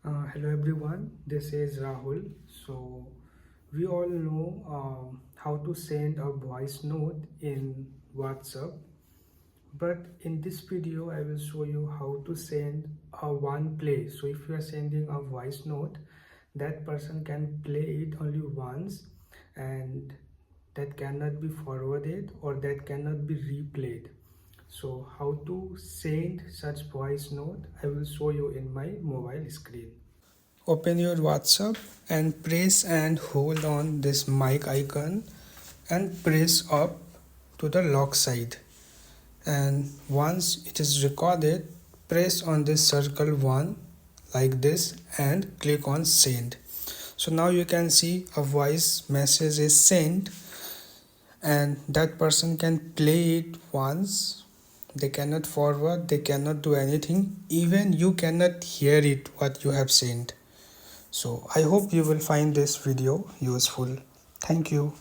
Hello everyone, this is Rahul. So we all know how to send a voice note in WhatsApp, but in this video I will show you how to send a one play. So if you are sending a voice note, that person can play it only once, and that cannot be forwarded or that cannot be replayed. So how to send such voice note, I will show you in my mobile screen. Open your WhatsApp and press and hold on this mic icon and press up to the lock side, and once it is recorded, press on this circle one like this and click on send. So now you can see a voice message is sent, and that person can play it once. They cannot forward, they cannot do anything, even you cannot hear it what you have sent. So I hope you will find this video useful. Thank you.